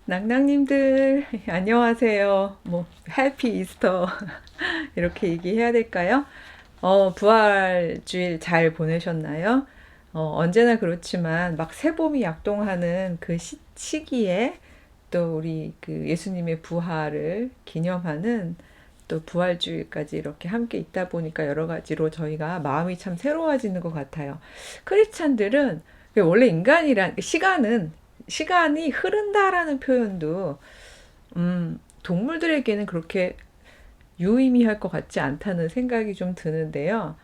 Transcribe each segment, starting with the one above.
낭낭님들, 안녕하세요. 해피 이스터. 이렇게 얘기해야 될까요? 부활주일 잘 보내셨나요? 언제나 그렇지만 막 새봄이 약동하는 그 시기에 또 우리 그 예수님의 부활을 기념하는 또 부활주일까지 이렇게 함께 있다 보니까 여러 가지로 저희가 마음이 참 새로워지는 것 같아요. 크리스찬들은 원래 인간이란 시간이 흐른다라는 표현도 동물들에게는 그렇게 유의미할 것 같지 않다는 생각이 좀 드는데요.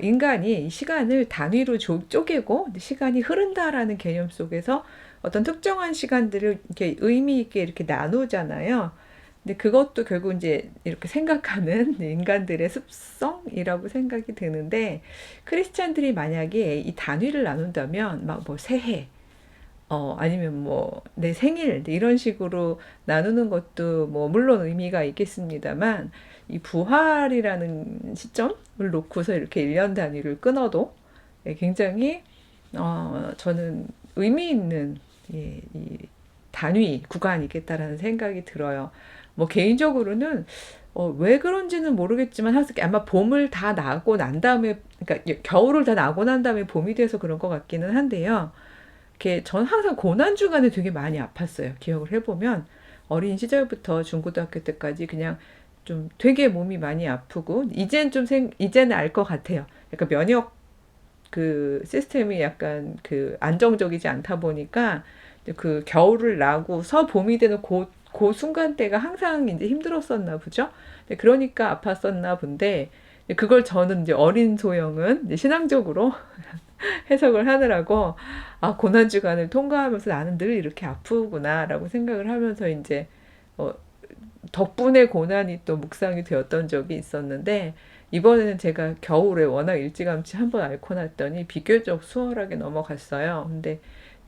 인간이 시간을 단위로 쪼개고 시간이 흐른다라는 개념 속에서 어떤 특정한 시간들을 이렇게 의미 있게 이렇게 나누잖아요. 근데 그것도 결국 이제 이렇게 생각하는 인간들의 습성이라고 생각이 드는데, 크리스찬들이 만약에 이 단위를 나눈다면 막 뭐 새해, 아니면 뭐, 내 생일, 이런 식으로 나누는 것도 뭐, 물론 의미가 있겠습니다만, 이 부활이라는 시점을 놓고서 이렇게 1년 단위를 끊어도 굉장히, 저는 의미 있는, 이 단위, 구간이겠다라는 생각이 들어요. 뭐, 개인적으로는, 왜 그런지는 모르겠지만, 항상 아마 봄을 다 나고 난 다음에, 그러니까 겨울을 다 나고 난 다음에 봄이 돼서 그런 것 같기는 한데요. 이렇게 전 항상 고난주간에 되게 많이 아팠어요. 기억을 해보면 어린 시절부터 중고등학교 때까지 그냥 좀 되게 몸이 많이 아프고 이제는 알 것 같아요. 약간 면역 그 시스템이 약간 그 안정적이지 않다 보니까 그 겨울을 나고서 봄이 되는 그 순간대가 항상 이제 힘들었었나 보죠. 그러니까 아팠었나 본데 그걸 저는 이제 어린 소영은 이제 신앙적으로 해석을 하느라고 고난주간을 통과하면서 나는 늘 이렇게 아프구나라고 생각을 하면서 이제 어, 덕분에 고난이 또 묵상이 되었던 적이 있었는데, 이번에는 제가 겨울에 워낙 일찌감치 한번 앓고 났더니 비교적 수월하게 넘어갔어요. 근데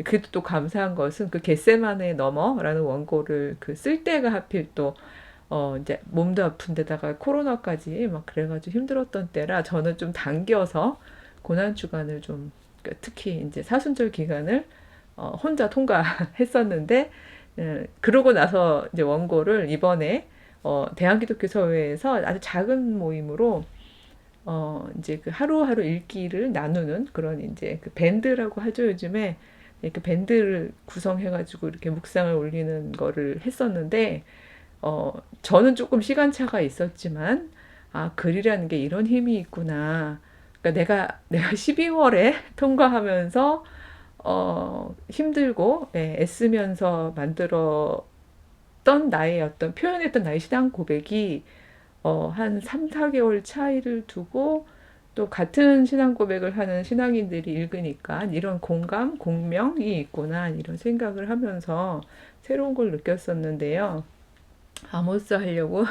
그래도 또 감사한 것은 그 겟세마네 너머라는 원고를 그 쓸 때가 하필 또 이제 몸도 아픈데다가 코로나까지 막 그래가지고 힘들었던 때라 저는 좀 당겨서 고난 주간을 좀, 그러니까 특히 이제 사순절 기간을 혼자 통과했었는데, 그러고 나서 이제 원고를 이번에 대한기독교서회에서 아주 작은 모임으로 이제 그 하루하루 읽기를 나누는 그런 이제 그 밴드라고 하죠, 요즘에. 이렇게 밴드를 구성해가지고 이렇게 묵상을 올리는 거를 했었는데, 저는 조금 시간차가 있었지만, 글이라는 게 이런 힘이 있구나. 그러니까 내가 12월에 통과하면서, 힘들고, 애쓰면서 만들었던 나의 어떤 표현했던 나의 신앙 고백이, 한 3, 4개월 차이를 두고, 또 같은 신앙 고백을 하는 신앙인들이 읽으니까 이런 공감, 공명이 있구나, 이런 생각을 하면서 새로운 걸 느꼈었는데요. 아모스 하려고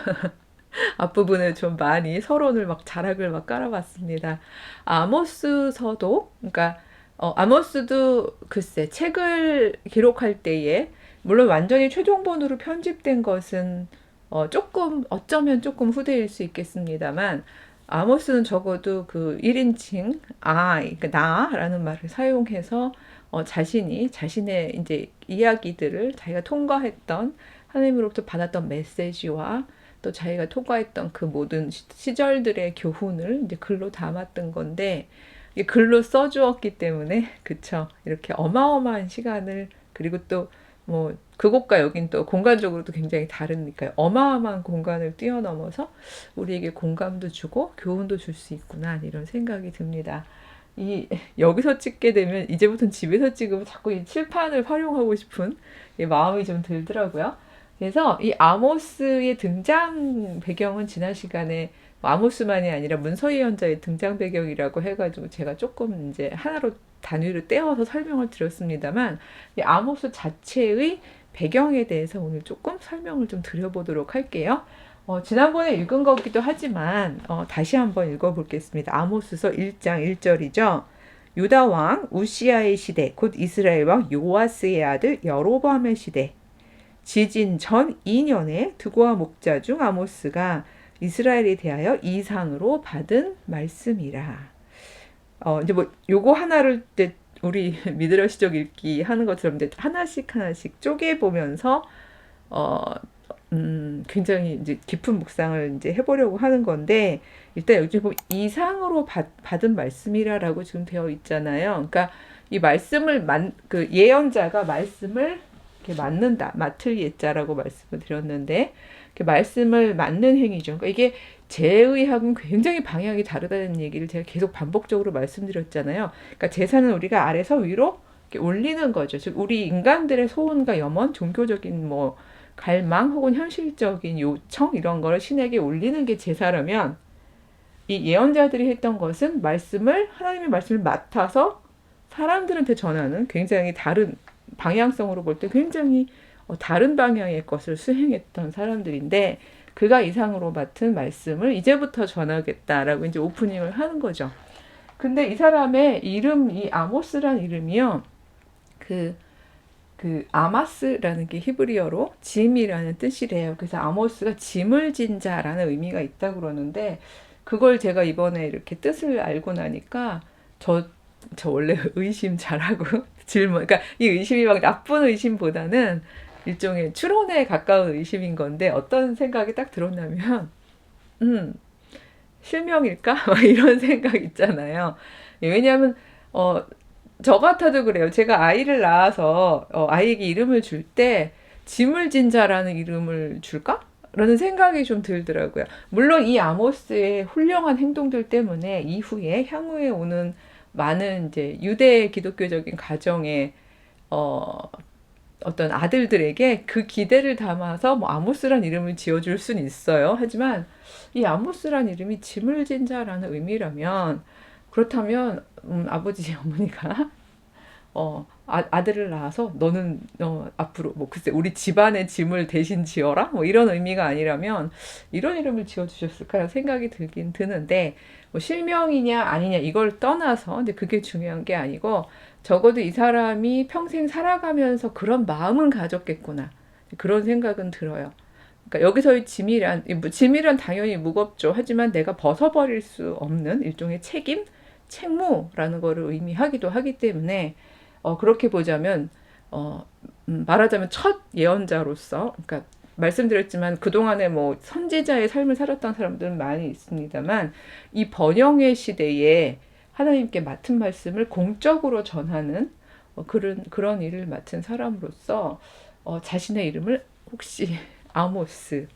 앞부분을 좀 많이 서론을 막 자락을 막 깔아봤습니다. 아모스서도, 그러니까 아모스도 글쎄 책을 기록할 때에 물론 완전히 최종본으로 편집된 것은 조금 어쩌면 조금 후대일 수 있겠습니다만, 아모스는 적어도 그 1인칭 그러니까 나라는 말을 사용해서 자신의 이제 이야기들을 자기가 통과했던 하나님으로부터 받았던 메시지와 또 자기가 통과했던 그 모든 시절들의 교훈을 이제 글로 담았던 건데, 글로 써주었기 때문에, 그쵸, 이렇게 어마어마한 시간을, 그리고 또 뭐 그곳과 여긴 또 공간적으로도 굉장히 다르니까요. 어마어마한 공간을 뛰어넘어서 우리에게 공감도 주고 교훈도 줄 수 있구나, 이런 생각이 듭니다. 여기서 찍게 되면 이제부터는 집에서 찍으면 자꾸 이 칠판을 활용하고 싶은 마음이 좀 들더라고요. 그래서 이 아모스의 등장 배경은 지난 시간에 아모스만이 아니라 문서 예언자의 등장 배경이라고 해가지고 제가 조금 이제 하나로 단위를 떼어서 설명을 드렸습니다만, 이 아모스 자체의 배경에 대해서 오늘 조금 설명을 좀 드려보도록 할게요. 지난번에 읽은 거기도 하지만 다시 한번 읽어보겠습니다. 아모스서 1장 1절이죠. 유다 왕 우시아의 시대, 곧 이스라엘 왕 요아스의 아들 여로보암의 시대, 지진 전 2년에 드고와 목자 중 아모스가 이스라엘에 대하여 이상으로 받은 말씀이라. 이제 뭐 요거 하나를 이제 우리 미드러시적 읽기 하는 것처럼 이제 하나씩 하나씩 쪼개 보면서 어, 굉장히 이제 깊은 묵상을 이제 해보려고 하는 건데, 일단 여기 보면 이상으로 받은 말씀이라라고 지금 되어 있잖아요. 그러니까 이 말씀을 그 예언자가 말씀을 이렇게 맞는다, 맡을 예자라고 말씀을 드렸는데, 이렇게 말씀을 맞는 행위죠. 그러니까 이게 제의하고는 굉장히 방향이 다르다는 얘기를 제가 계속 반복적으로 말씀드렸잖아요. 그러니까 제사는 우리가 아래서 위로 이렇게 올리는 거죠. 즉 우리 인간들의 소원과 염원, 종교적인 뭐 갈망 혹은 현실적인 요청 이런 거를 신에게 올리는 게 제사라면, 이 예언자들이 했던 것은 하나님의 말씀을 맡아서 사람들한테 전하는 굉장히 다른 방향성으로 볼 때 굉장히 다른 방향의 것을 수행했던 사람들인데, 그가 이상으로 맡은 말씀을 이제부터 전하겠다라고 이제 오프닝을 하는 거죠. 근데 이 사람의 이름, 이 아모스란 이름이요, 그 아마스라는 게 히브리어로 짐이라는 뜻이래요. 그래서 아모스가 짐을 진 자라는 의미가 있다고 그러는데, 그걸 제가 이번에 이렇게 뜻을 알고 나니까 저 원래 의심 잘하고 질문, 그러니까 이 의심이 막 나쁜 의심보다는 일종의 추론에 가까운 의심인 건데, 어떤 생각이 딱 들었냐면, 음, 실명일까? 막 이런 생각 있잖아요. 왜냐하면 저 같아도 그래요. 제가 아이를 낳아서 아이에게 이름을 줄 때 짐을 진 자라는 이름을 줄까? 라는 생각이 좀 들더라고요. 물론 이 아모스의 훌륭한 행동들 때문에 향후에 오는 많은 이제 유대 기독교적인 가정의 어, 어떤 아들들에게 그 기대를 담아서 뭐 아모스란 이름을 지어줄 수는 있어요. 하지만 이 아모스란 이름이 짐을 진 자라는 의미라면, 그렇다면 아버지 어머니가 아들을 낳아서 너는 앞으로 뭐 글쎄 우리 집안의 짐을 대신 지어라 뭐 이런 의미가 아니라면 이런 이름을 지어주셨을까 생각이 들긴 드는데, 뭐 실명이냐 아니냐 이걸 떠나서 근데 그게 중요한 게 아니고, 적어도 이 사람이 평생 살아가면서 그런 마음은 가졌겠구나, 그런 생각은 들어요. 그러니까 여기서의 짐이란 당연히 무겁죠. 하지만 내가 벗어버릴 수 없는 일종의 책무라는 거를 의미하기도 하기 때문에, 그렇게 보자면 말하자면 첫 예언자로서, 그러니까 말씀드렸지만 그동안에 뭐 선지자의 삶을 살았던 사람들은 많이 있습니다만, 이 번영의 시대에 하나님께 맡은 말씀을 공적으로 전하는 그런 일을 맡은 사람으로서 자신의 이름을 혹시 아모스라고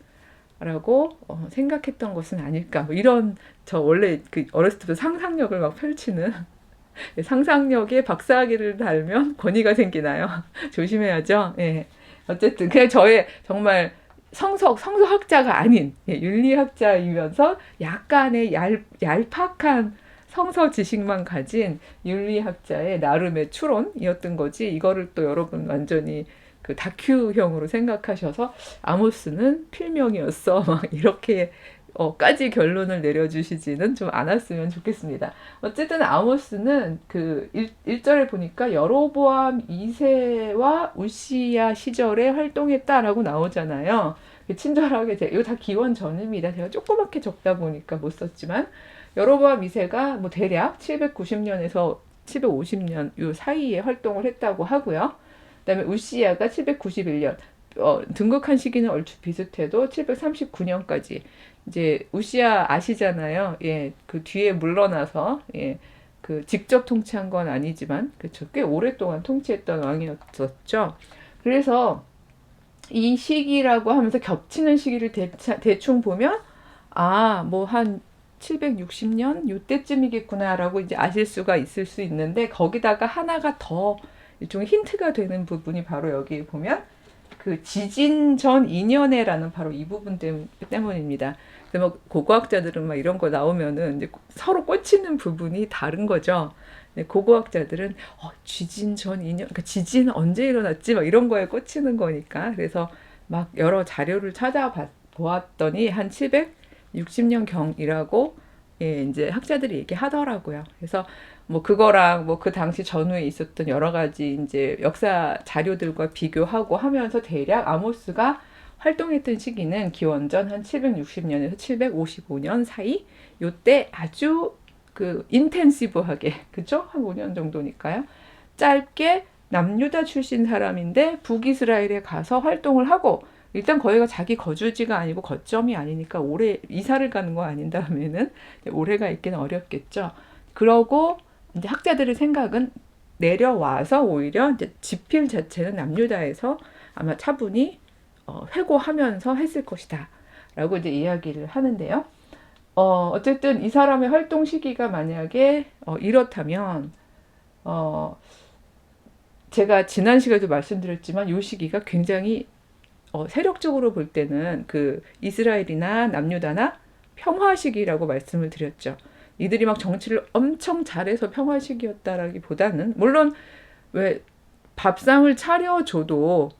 생각했던 것은 아닐까, 뭐 이런, 저 원래 그 어렸을 때부터 상상력을 막 펼치는 상상력에 박사학위를 달면 권위가 생기나요? 조심해야죠. 예. 어쨌든 그냥 저의 정말 성서학자가 아닌 윤리학자이면서 약간의 얄팍한 성서 지식만 가진 윤리학자의 나름의 추론이었던 거지, 이거를 또 여러분 완전히 그 다큐형으로 생각하셔서 아모스는 필명이었어 막 이렇게 까지 결론을 내려주시지는 좀 않았으면 좋겠습니다. 어쨌든 아모스는 그 1절에 보니까 여로보암 2세와 우시야 시절에 활동했다라고 나오잖아요. 친절하게 이거 다 기원 전입니다. 제가 조그맣게 적다 보니까 못 썼지만, 여로보암 2세가 뭐 대략 790년에서 750년 요 사이에 활동을 했다고 하고요. 그다음에 우시야가 791년, 등극한 시기는 얼추 비슷해도 739년까지. 이제 우시야 아시잖아요. 예, 그 뒤에 물러나서, 예, 그 직접 통치한 건 아니지만 그쵸, 꽤 오랫동안 통치했던 왕이었었죠. 그래서 이 시기라고 하면서 겹치는 시기를 대충 보면 뭐 한 760년 요때쯤이겠구나라고 이제 아실 수가 있을 수 있는데, 거기다가 하나가 더 일종의 힌트가 되는 부분이 바로 여기 보면 그 지진 전 2년에라는 바로 이 부분 때문입니다. 그래서 뭐 고고학자들은 막 이런 거 나오면은 이제 서로 꽂히는 부분이 다른 거죠. 고고학자들은 지진 전 2년, 그러니까 지진 언제 일어났지 막 이런 거에 꽂히는 거니까. 그래서 막 여러 자료를 찾아보았더니 한 760년 경이라고, 예, 이제 학자들이 얘기하더라고요. 그래서 뭐 그거랑 뭐 그 당시 전후에 있었던 여러 가지 이제 역사 자료들과 비교하고 하면서 대략 아모스가 활동했던 시기는 기원전 한 760년에서 755년 사이, 요때 아주 그 인텐시브하게, 그쵸? 한 5년 정도니까요. 짧게 남유다 출신 사람인데 북이스라엘에 가서 활동을 하고, 일단 거기가 자기 거주지가 아니고 거점이 아니니까 오래 이사를 가는 거 아닌 다음에는 오래가 있기는 어렵겠죠. 그러고 이제 학자들의 생각은 내려와서 오히려 이제 지필 자체는 남유다에서 아마 차분히 회고하면서 했을 것이다 라고 이제 이야기를 하는데요. 어쨌든 이 사람의 활동 시기가 만약에 이렇다면 제가 지난 시간에도 말씀드렸지만 이 시기가 굉장히 세력적으로 볼 때는 그 이스라엘이나 남유다나 평화 시기라고 말씀을 드렸죠. 이들이 막 정치를 엄청 잘해서 평화 시기였다라기보다는, 물론 왜 밥상을 차려줘도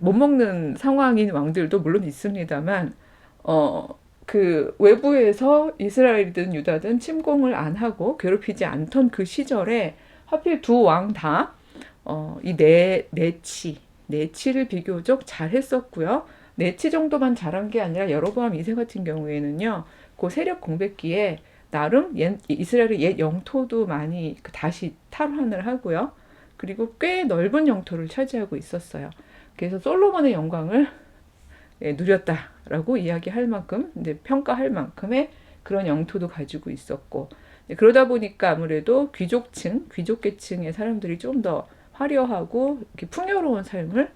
못 먹는 상황인 왕들도 물론 있습니다만, 그 외부에서 이스라엘이든 유다든 침공을 안 하고 괴롭히지 않던 그 시절에 하필 두 왕 다 이 내치를 비교적 잘했었고요. 내치 정도만 잘한 게 아니라 여로보암 2세 같은 경우에는요, 그 세력 공백기에 나름 이스라엘의 옛 영토도 많이 다시 탈환을 하고요. 그리고 꽤 넓은 영토를 차지하고 있었어요. 그래서 솔로몬의 영광을 누렸다라고 이야기할 만큼, 이제 평가할 만큼의 그런 영토도 가지고 있었고, 그러다 보니까 아무래도 귀족 계층의 사람들이 좀 더 화려하고 이렇게 풍요로운 삶을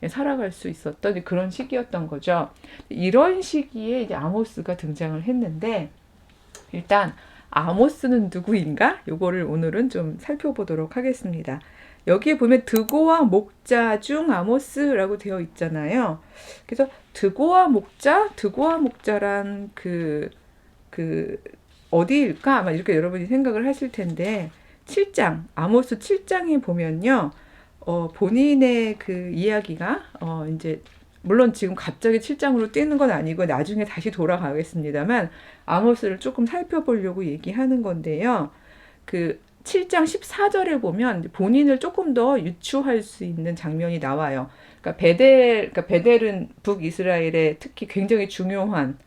살아갈 수 있었던 그런 시기였던 거죠. 이런 시기에 이제 아모스가 등장을 했는데, 일단 아모스는 누구인가? 요거를 오늘은 좀 살펴보도록 하겠습니다. 여기에 보면 드고와 목자 중 아모스라고 되어 있잖아요. 그래서 드고와 목자란 그 어디일까? 아마 이렇게 여러분이 생각을 하실 텐데, 7장, 아모스 7장에 보면요, 본인의 그 이야기가, 이제, 물론 지금 갑자기 7장으로 뛰는 건 아니고 나중에 다시 돌아가겠습니다만, 아모스를 조금 살펴보려고 얘기하는 건데요. 그 7장 14절에 보면 본인을 조금 더 유추할 수 있는 장면이 나와요. 그러니까 베델은 북이스라엘의 특히 굉장히 중요한,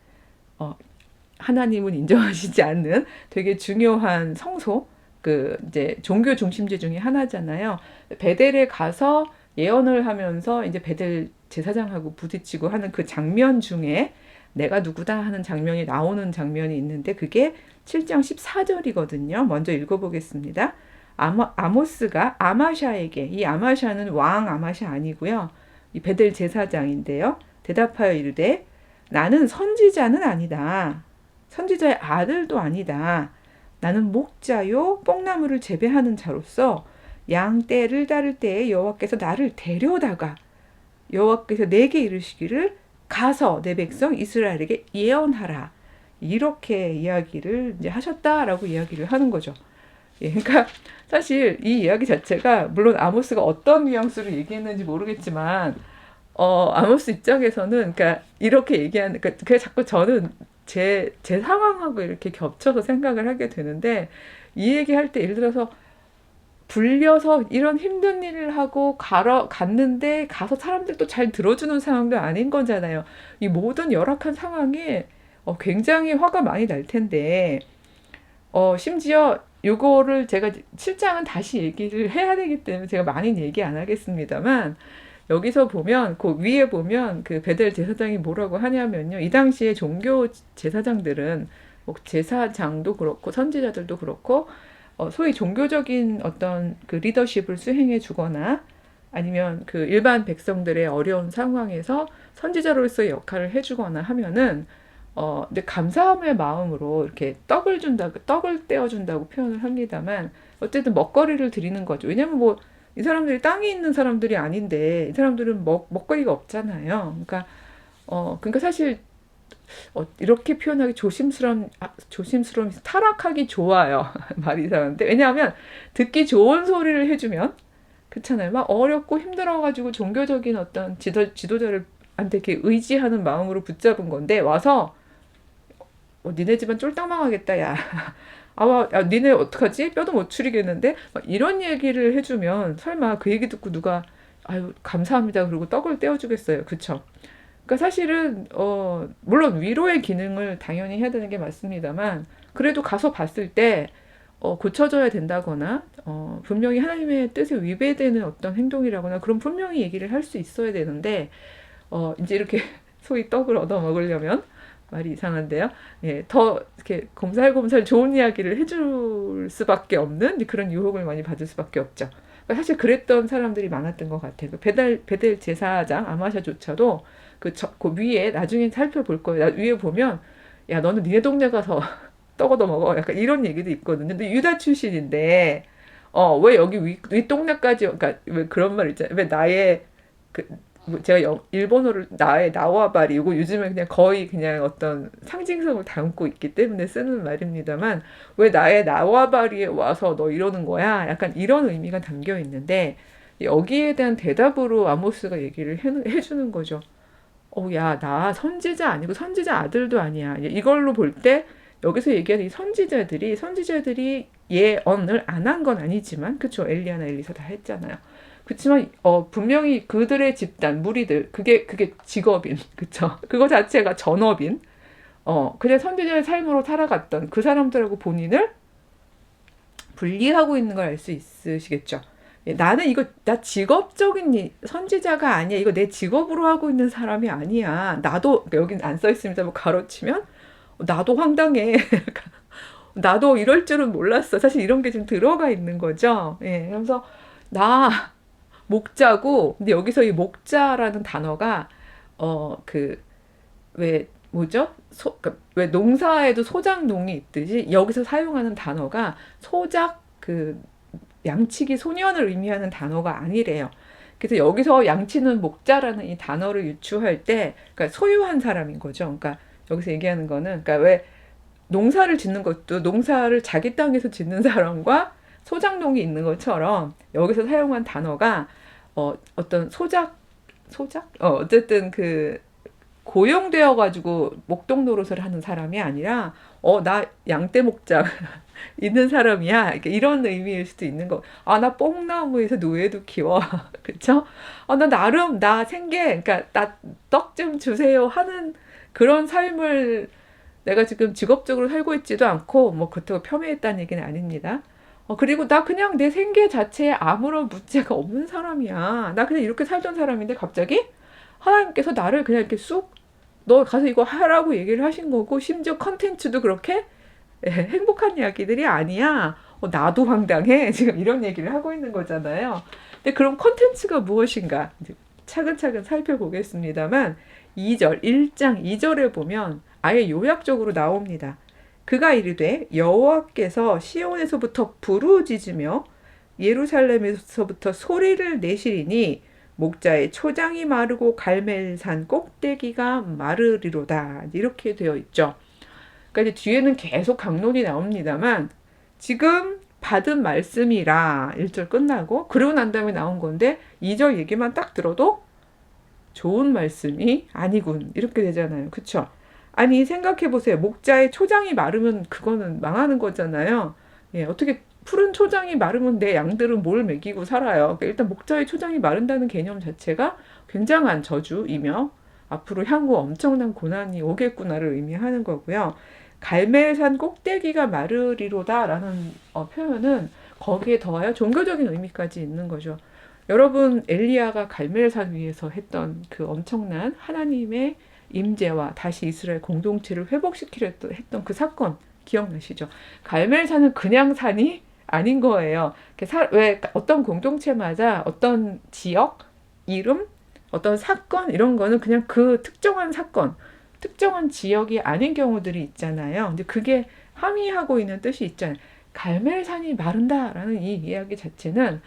하나님은 인정하시지 않는 되게 중요한 성소, 그 이제 종교 중심지 중에 하나잖아요. 베델에 가서 예언을 하면서 이제 베델 제사장하고 부딪히고 하는 그 장면 중에 내가 누구다 하는 장면이 나오는 장면이 있는데, 그게 7장 14절이거든요. 먼저 읽어보겠습니다. 아모스가 아마샤에게, 이 아마샤는 왕 아마샤 아니고요, 이 베델 제사장인데요, 대답하여 이르되 나는 선지자는 아니다. 선지자의 아들도 아니다. 나는 목자요 뽕나무를 재배하는 자로서 양 떼를 따를 때에 여호와께서 나를 데려다가 여호와께서 내게 이르시기를 가서 내 백성 이스라엘에게 예언하라. 이렇게 이야기를 이제 하셨다라고 이야기를 하는 거죠. 그러니까 사실 이 이야기 자체가, 물론 아모스가 어떤 뉘앙스로 얘기했는지 모르겠지만, 아모스 입장에서는, 그러니까 이렇게 얘기하는, 그러니까 자꾸 저는 제 상황하고 이렇게 겹쳐서 생각을 하게 되는데, 이 얘기할 때 예를 들어서 불려서 이런 힘든 일을 하고 갔는데 가서 사람들도 잘 들어주는 상황도 아닌 거잖아요. 이 모든 열악한 상황에 굉장히 화가 많이 날 텐데, 심지어 요거를 제가 7장은 다시 얘기를 해야 되기 때문에 제가 많이 얘기 안 하겠습니다만, 여기서 보면 그 위에 보면 그 베델 제사장이 뭐라고 하냐면요, 이 당시에 종교 제사장들은, 뭐 제사장도 그렇고 선지자들도 그렇고, 소위 종교적인 어떤 그 리더십을 수행해 주거나 아니면 그 일반 백성들의 어려운 상황에서 선지자로서의 역할을 해주거나 하면은, 근데 감사함의 마음으로 이렇게 떡을 떼어준다고 표현을 합니다만, 어쨌든 먹거리를 드리는 거죠. 왜냐면 뭐 이 사람들이 땅에 있는 사람들이 아닌데, 이 사람들은 먹거리가 없잖아요. 그러니까 사실 이렇게 표현하기 조심스러움, 타락하기 좋아요. 말이 이상한데. 왜냐하면 듣기 좋은 소리를 해주면, 그렇잖아요. 막 어렵고 힘들어가지고 종교적인 어떤 지도자를 한테 이렇게 의지하는 마음으로 붙잡은 건데, 와서 니네 집안 쫄딱 망하겠다, 야. 야, 니네 어떡하지? 뼈도 못 추리겠는데? 막 이런 얘기를 해주면 설마 그 얘기 듣고 누가 아유 감사합니다 그리고 떡을 떼어주겠어요. 그쵸? 그러니까 사실은 물론 위로의 기능을 당연히 해야 되는 게 맞습니다만, 그래도 가서 봤을 때 고쳐져야 된다거나 분명히 하나님의 뜻에 위배되는 어떤 행동이라거나 그런 분명히 얘기를 할 수 있어야 되는데 이제 이렇게 소위 떡을 얻어 먹으려면 말이 이상한데요. 예, 더 이렇게 검살검살 좋은 이야기를 해줄 수밖에 없는 그런 유혹을 많이 받을 수밖에 없죠. 그러니까 사실 그랬던 사람들이 많았던 것 같아요. 그 베델 제사장 아마샤조차도 그 위에 나중에 살펴볼 거예요. 위에 보면 야 너는 니네 동네 가서 떡 얻어 먹어. 약간 이런 얘기도 있거든요. 근데 유다 출신인데 왜 여기 위 동네까지 그러니까 왜 그런 말 있잖아요. 왜 나의 그 제가 일본어를 나의 나와바리고 요즘에 그냥 거의 그냥 어떤 상징성을 담고 있기 때문에 쓰는 말입니다만 왜 나의 나와바리에 와서 너 이러는 거야? 약간 이런 의미가 담겨 있는데 여기에 대한 대답으로 아모스가 얘기를 해주는 거죠. 야, 나 선지자 아니고 선지자 아들도 아니야. 이걸로 볼 때 여기서 얘기하는 이 선지자들이 예언을 안 한 건 아니지만 그쵸 엘리야나 엘리사 다 했잖아요. 그렇지만 분명히 그들의 집단 무리들 그게 직업인 그쵸 그거 자체가 전업인 그냥 선지자의 삶으로 살아갔던 그 사람들하고 본인을 분리하고 있는 걸 알 수 있으시겠죠. 나는 이거 나 직업적인 선지자가 아니야. 이거 내 직업으로 하고 있는 사람이 아니야. 나도 여긴 안 써 있습니다. 뭐 가로치면 나도 황당해. 나도 이럴 줄은 몰랐어. 사실 이런 게 좀 들어가 있는 거죠. 예, 그래서 나 목자고 근데 여기서 이 목자라는 단어가 그 왜 뭐죠? 그러니까 왜 농사에도 소작농이 있듯이 여기서 사용하는 단어가 소작 양치기 소년을 의미하는 단어가 아니래요. 그래서 여기서 양치는 목자라는 이 단어를 유추할 때 그러니까 소유한 사람인 거죠. 그러니까 여기서 얘기하는 거는 그러니까 왜 농사를 짓는 것도 농사를 자기 땅에서 짓는 사람과 소작농이 있는 것처럼 여기서 사용한 단어가 어떤 어쨌든 고용되어 가지고 목동 노릇을 하는 사람이 아니라 나 양떼 목장 있는 사람이야. 이런 의미일 수도 있는 거. 나 뽕나무에서 노예도 키워. 그쵸? 나 나름 나 생계 그러니까 나 떡 좀 주세요 하는 그런 삶을 내가 지금 직업적으로 살고 있지도 않고 뭐 그렇다고 폄훼했다는 얘기는 아닙니다. 그리고 나 그냥 내 생계 자체에 아무런 문제가 없는 사람이야. 나 그냥 이렇게 살던 사람인데 갑자기 하나님께서 나를 그냥 이렇게 쑥 너 가서 이거 하라고 얘기를 하신 거고 심지어 컨텐츠도 그렇게 행복한 이야기들이 아니야. 나도 황당해. 지금 이런 얘기를 하고 있는 거잖아요. 근데 그럼 컨텐츠가 무엇인가? 이제 차근차근 살펴보겠습니다만 1장 2절에 보면 아예 요약적으로 나옵니다. 그가 이르되 여호와께서 시온에서부터 부르짖으며 예루살렘에서부터 소리를 내시리니 목자의 초장이 마르고 갈멜산 꼭대기가 마르리로다. 이렇게 되어 있죠. 그러니까 이제 뒤에는 계속 강론이 나옵니다만 지금 받은 말씀이라 1절 끝나고 그러고 난 다음에 나온 건데 2절 얘기만 딱 들어도 좋은 말씀이 아니군 이렇게 되잖아요. 그쵸? 아니 생각해보세요. 목자의 초장이 마르면 그거는 망하는 거잖아요. 예, 어떻게 푸른 초장이 마르면 내 양들은 뭘 먹이고 살아요. 그러니까 일단 목자의 초장이 마른다는 개념 자체가 굉장한 저주이며 앞으로 향후 엄청난 고난이 오겠구나를 의미하는 거고요. 갈멜산 꼭대기가 마르리로다라는 표현은 거기에 더하여 종교적인 의미까지 있는 거죠. 여러분 엘리야가 갈멜산 위에서 했던 그 엄청난 하나님의 임재와 다시 이스라엘 공동체를 회복시키려 했던 그 사건 기억나시죠? 갈멜산은 그냥 산이 아닌 거예요. 왜 어떤 공동체마다 어떤 지역, 이름, 어떤 사건 이런 거는 그냥 그 특정한 사건, 특정한 지역이 아닌 경우들이 있잖아요. 근데 그게 함의하고 있는 뜻이 있잖아요. 갈멜산이 마른다라는 이 이야기 자체는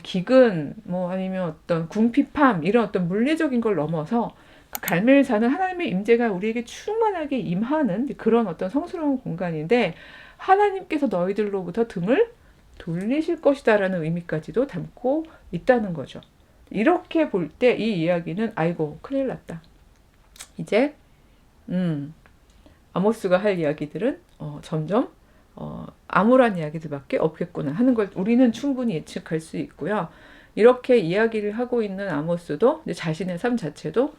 기근, 뭐 아니면 어떤 궁핍함 이런 어떤 물리적인 걸 넘어서 그 갈멜산은 하나님의 임재가 우리에게 충만하게 임하는 그런 어떤 성스러운 공간인데 하나님께서 너희들로부터 등을 돌리실 것이다라는 의미까지도 담고 있다는 거죠. 이렇게 볼 때 이 이야기는 아이고 큰일 났다. 이제 아모스가 할 이야기들은 점점 암울한 이야기들밖에 없겠구나 하는 걸 우리는 충분히 예측할 수 있고요. 이렇게 이야기를 하고 있는 아모스도 자신의 삶 자체도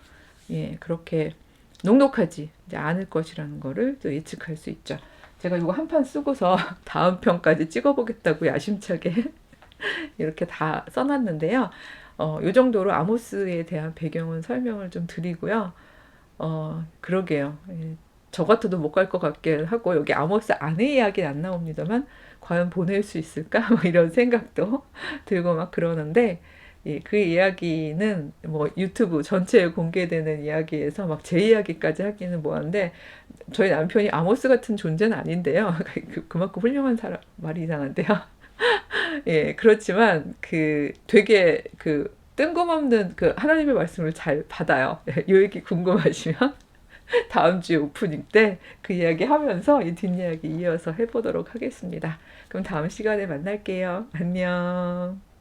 그렇게 녹록하지 않을 것이라는 거를 또 예측할 수 있죠. 제가 이거 한 판 쓰고서 다음 편까지 찍어보겠다고 야심차게 이렇게 다 써놨는데요. 요 정도로 아모스에 대한 배경은 설명을 좀 드리고요. 그러게요. 예, 저 같아도 못 갈 것 같긴 하고, 여기 아모스 안에 이야기는 안 나옵니다만, 과연 보낼 수 있을까? 뭐 이런 생각도 들고 막 그러는데, 예, 그 이야기는 뭐 유튜브 전체에 공개되는 이야기에서 막 제 이야기까지 하기는 뭐한데, 저희 남편이 아모스 같은 존재는 아닌데요. 그만큼 훌륭한 사람, 말이 이상한데요. 예, 그렇지만 그 되게 그 뜬금없는 그 하나님의 말씀을 잘 받아요. 이 얘기 궁금하시면 다음 주에 오프닝 때 그 이야기 하면서 이 뒷이야기 이어서 해보도록 하겠습니다. 그럼 다음 시간에 만날게요. 안녕.